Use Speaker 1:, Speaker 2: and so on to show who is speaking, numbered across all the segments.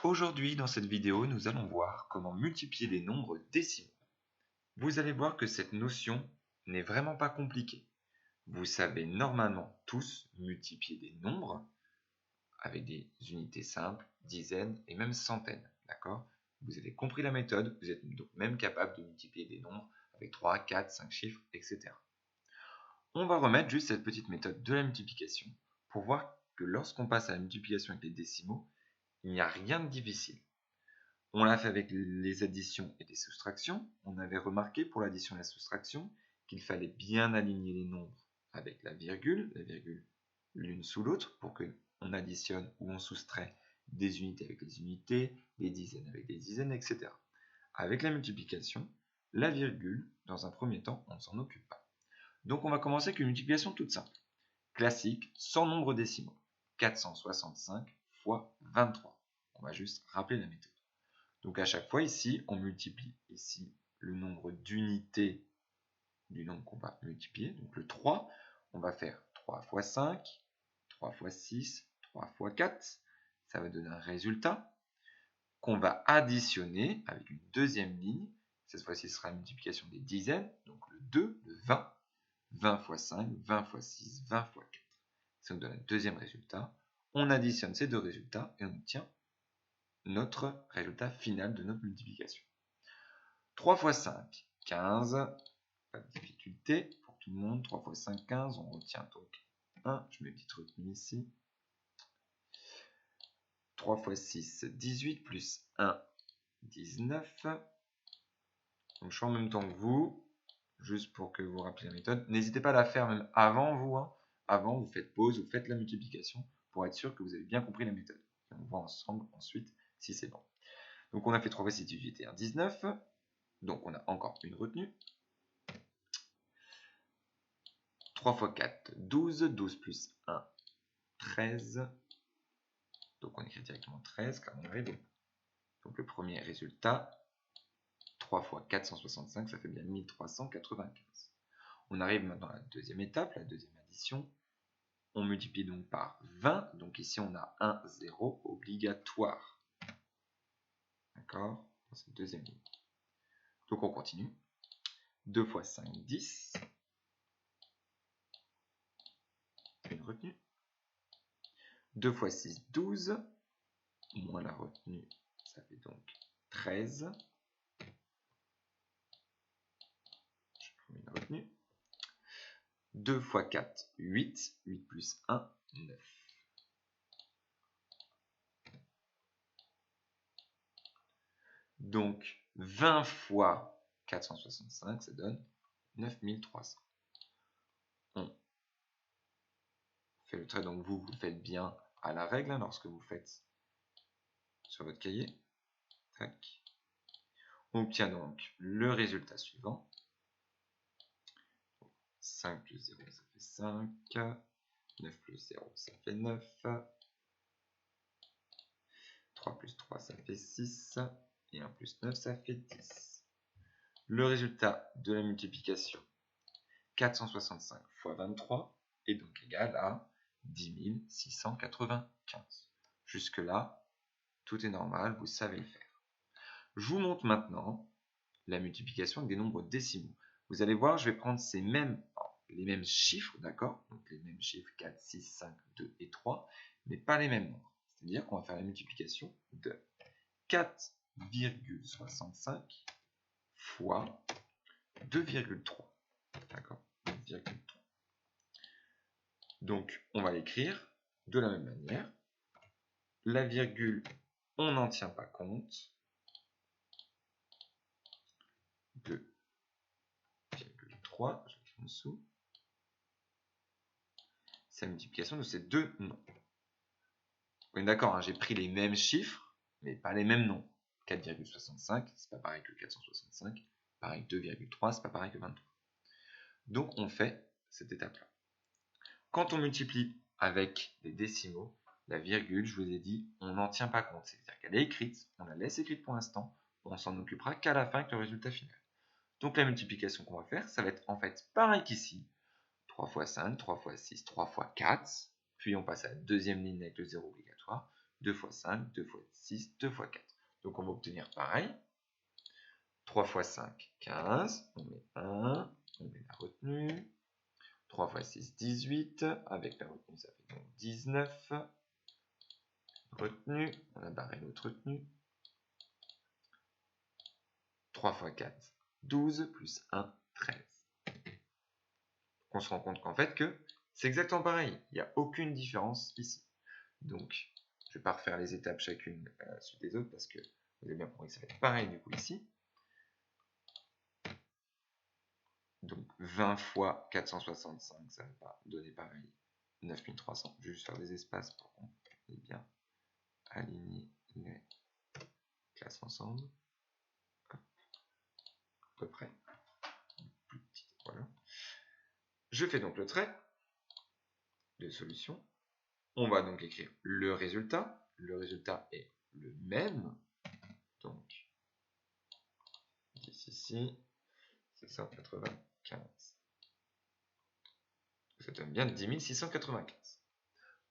Speaker 1: Aujourd'hui, dans cette vidéo, nous allons voir comment multiplier des nombres décimaux. Vous allez voir que cette notion n'est vraiment pas compliquée. Vous savez normalement tous multiplier des nombres avec des unités simples, dizaines et même centaines. D'accord ? Vous avez compris la méthode, vous êtes donc même capable de multiplier des nombres avec 3, 4, 5 chiffres, etc. On va remettre juste cette petite méthode de la multiplication pour voir que lorsqu'on passe à la multiplication avec les décimaux, il n'y a rien de difficile. On l'a fait avec les additions et les soustractions. On avait remarqué pour l'addition et la soustraction qu'il fallait bien aligner les nombres avec la virgule l'une sous l'autre pour qu'on additionne ou on soustrait des unités avec les unités, des dizaines avec des dizaines, etc. Avec la multiplication, la virgule, dans un premier temps, on ne s'en occupe pas. Donc on va commencer avec une multiplication toute simple. Classique, sans nombre décimaux. 465 fois 23. On va juste rappeler la méthode. Donc à chaque fois ici, on multiplie ici le nombre d'unités du nombre qu'on va multiplier. Donc le 3, on va faire 3 fois 5, 3 fois 6, 3 fois 4. Ça va donner un résultat qu'on va additionner avec une deuxième ligne. Cette fois-ci, ce sera une multiplication des dizaines. Donc le 2, le 20. 20 fois 5, 20 fois 6, 20 fois 4. Ça nous donne un deuxième résultat. On additionne ces deux résultats et on obtient notre résultat final de notre multiplication. 3 fois 5, 15. Pas de difficulté pour tout le monde. 3 fois 5, 15. On retient donc 1. Je mets une petite retenue ici. 3 fois 6, 18 plus 1, 19. Donc je fais en même temps que vous, juste pour que vous rappeliez la méthode. N'hésitez pas à la faire même avant vous. Avant, vous faites pause, vous faites la multiplication pour être sûr que vous avez bien compris la méthode. Et on voit ensemble ensuite si c'est bon. Donc on a fait 3 fois 6, 18 et 1, 19. Donc on a encore une retenue. 3 fois 4, 12. 12 plus 1, 13. Donc on écrit directement 13 car on arrive au bout. Donc le premier résultat, 3 fois 465, ça fait bien 1395. On arrive maintenant à la deuxième étape, la deuxième addition. On multiplie donc par 20. Donc ici on a un 0 obligatoire. D'accord ? Dans cette deuxième ligne. Donc on continue. 2 fois 5, 10. Une retenue. 2 fois 6, 12. Moins la retenue, ça fait donc 13. Je mets une retenue. 2 fois 4, 8. 8 plus 1, 9. Donc 20 fois 465, ça donne 9300. On fait le trait, donc vous le faites bien à la règle lorsque vous faites sur votre cahier. Tac. On obtient donc le résultat suivant. 5 plus 0, ça fait 5. 9 plus 0, ça fait 9. 3 plus 3, ça fait 6. Et 1 plus 9, ça fait 10. Le résultat de la multiplication, 465 fois 23, est donc égal à 10 695. Jusque-là, tout est normal, vous savez le faire. Je vous montre maintenant la multiplication avec des nombres décimaux. Vous allez voir, je vais prendre les mêmes chiffres, d'accord ? Donc les mêmes chiffres 4, 6, 5, 2 et 3, mais pas les mêmes nombres. C'est-à-dire qu'on va faire la multiplication de 4,65 fois 2,3. D'accord ? 2,3. Donc, on va l'écrire de la même manière. La virgule, on n'en tient pas compte. 2,3, je l'écris en dessous. C'est la multiplication de ces deux nombres. Oui, d'accord, hein, j'ai pris les mêmes chiffres, mais pas les mêmes nombres. 4,65, c'est pas pareil que 465. Pareil que 2,3, c'est pas pareil que 23. Donc, on fait cette étape-là. Quand on multiplie avec des décimaux, la virgule, je vous ai dit, on n'en tient pas compte. C'est-à-dire qu'elle est écrite, on la laisse écrite pour l'instant, on s'en occupera qu'à la fin avec le résultat final. Donc la multiplication qu'on va faire, ça va être en fait pareil qu'ici. 3 fois 5, 3 fois 6, 3 fois 4. Puis on passe à la deuxième ligne avec le 0 obligatoire. 2 fois 5, 2 fois 6, 2 fois 4. Donc on va obtenir pareil. 3 fois 5, 15. On met 1, on met la retenue. 3 fois 6, 18. Avec la retenue, ça fait donc 19. Retenue, on a barré notre retenue. 3 fois 4, 12, plus 1, 13. On se rend compte qu'en fait que c'est exactement pareil. Il n'y a aucune différence ici. Donc, je ne vais pas refaire les étapes chacune suite des autres parce que vous avez bien compris que ça va être pareil du coup ici. Donc 20 fois 465, ça ne va pas donner pareil 9300. Je vais juste faire des espaces pour qu'on ait bien aligné les classes ensemble. À peu près. Plus petit, voilà. Je fais donc le trait de solution. On va donc écrire le résultat. Le résultat est le même. Donc, 10 ici, 695. Ça donne bien 10 695.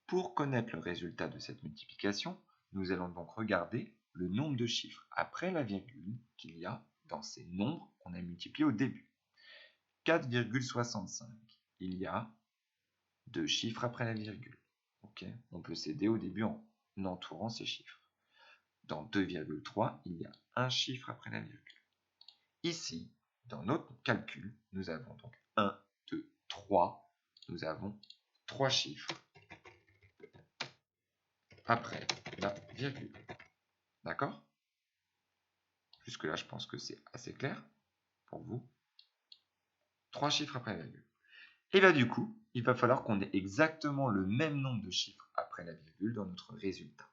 Speaker 1: Pour connaître le résultat de cette multiplication, nous allons donc regarder le nombre de chiffres après la virgule qu'il y a dans ces nombres qu'on a multipliés au début. 4,65. Il y a 2 chiffres après la virgule. Okay. On peut s'aider au début en entourant ces chiffres. Dans 2,3, il y a un chiffre après la virgule. Ici, dans notre calcul, nous avons donc 1, 2, 3. Nous avons 3 chiffres après la virgule. D'accord? Jusque-là, je pense que c'est assez clair pour vous. 3 chiffres après la virgule. Et là, du coup, il va falloir qu'on ait exactement le même nombre de chiffres après la virgule dans notre résultat.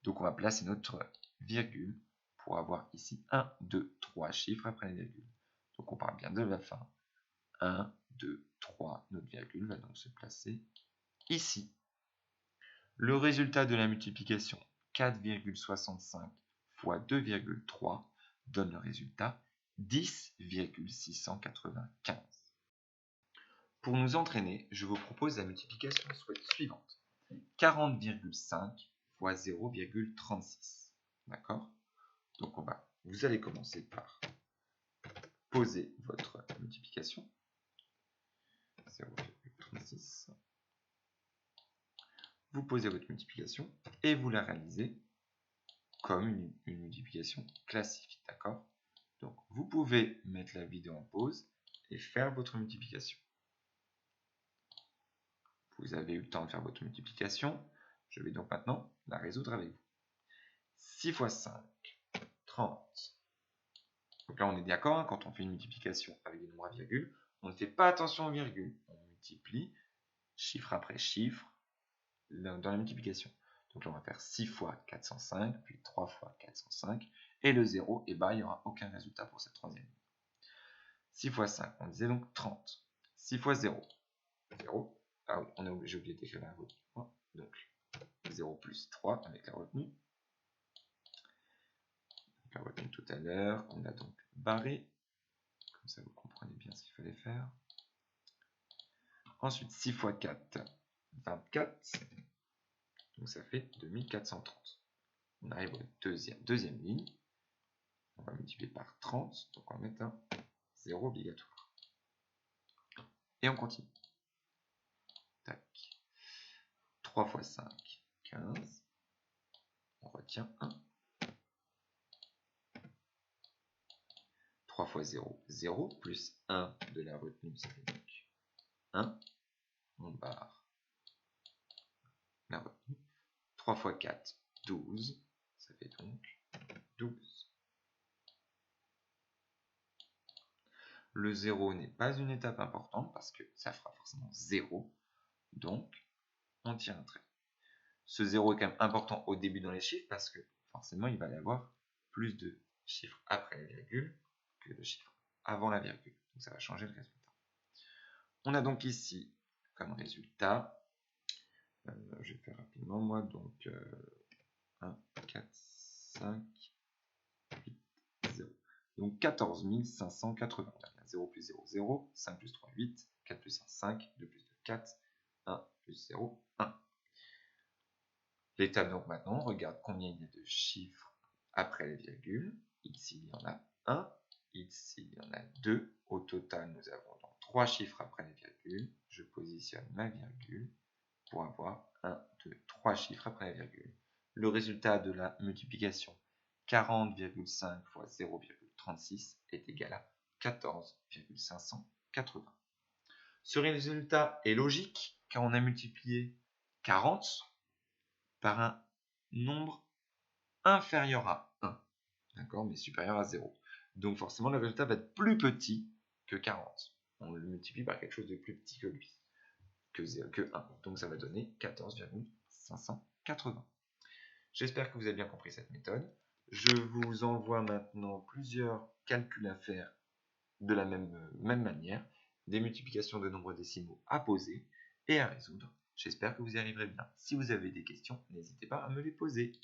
Speaker 1: Donc, on va placer notre virgule pour avoir ici 1, 2, 3 chiffres après la virgule. Donc, on parle bien de la fin. 1, 2, 3. Notre virgule va donc se placer ici. Le résultat de la multiplication 4,65 fois 2,3 donne le résultat 10,695. Pour nous entraîner, je vous propose la multiplication suivante. 40,5 fois 0,36. D'accord? Donc vous allez commencer par poser votre multiplication. 0,36. Vous posez votre multiplication et vous la réalisez comme une multiplication classique. D'accord? Donc vous pouvez mettre la vidéo en pause et faire votre multiplication. Vous avez eu le temps de faire votre multiplication. Je vais donc maintenant la résoudre avec vous. 6 fois 5, 30. Donc là, on est d'accord, quand on fait une multiplication avec des nombres à virgule, on ne fait pas attention aux virgules. On multiplie chiffre après chiffre dans la multiplication. Donc là, on va faire 6 fois 405, puis 3 fois 405. Et le 0, il n'y aura aucun résultat pour cette troisième ligne. 6 fois 5, on disait donc 30. 6 fois 0, 0. Ah oui, j'ai oublié d'écrire la retenue. Donc 0 plus 3 avec la retenue. La retenue tout à l'heure, on a donc barré. Comme ça, vous comprenez bien ce qu'il fallait faire. Ensuite, 6 fois 4, 24. Donc ça fait 2430. On arrive au deuxième ligne. On va multiplier par 30. Donc on va mettre un 0 obligatoire. Et on continue. Tac. 3 fois 5, 15. On retient 1. 3 fois 0, 0, plus 1 de la retenue, ça fait donc 1. On barre la retenue. 3 fois 4, 12. Ça fait donc 12. Le 0 n'est pas une étape importante parce que ça fera forcément 0. Donc, on tire un trait. Ce 0 est quand même important au début dans les chiffres parce que forcément, il va y avoir plus de chiffres après la virgule que de chiffres avant la virgule. Donc, ça va changer le résultat. On a donc ici comme résultat, je vais faire rapidement moi, donc 1, 4, 5, 8, 0. Donc 14 580. 0 plus 0, 0. 5 plus 3, 8. 4 plus 1, 5. 2 plus 2, 4. 1 plus 0, 1. L'étape, donc maintenant, on regarde combien il y a de chiffres après les virgules. Ici, il y en a 1. Ici, il y en a 2. Au total, nous avons donc 3 chiffres après les virgules. Je positionne ma virgule pour avoir 1, 2, 3 chiffres après la virgule. Le résultat de la multiplication 40,5 fois 0,36 est égal à 14,580. Ce résultat est logique car on a multiplié 40 par un nombre inférieur à 1, d'accord, mais supérieur à 0. Donc forcément, le résultat va être plus petit que 40. On le multiplie par quelque chose de plus petit que lui, que 1. Donc ça va donner 14,580. J'espère que vous avez bien compris cette méthode. Je vous envoie maintenant plusieurs calculs à faire de la même manière, des multiplications de nombres décimaux à poser et à résoudre. J'espère que vous y arriverez bien. Si vous avez des questions, n'hésitez pas à me les poser.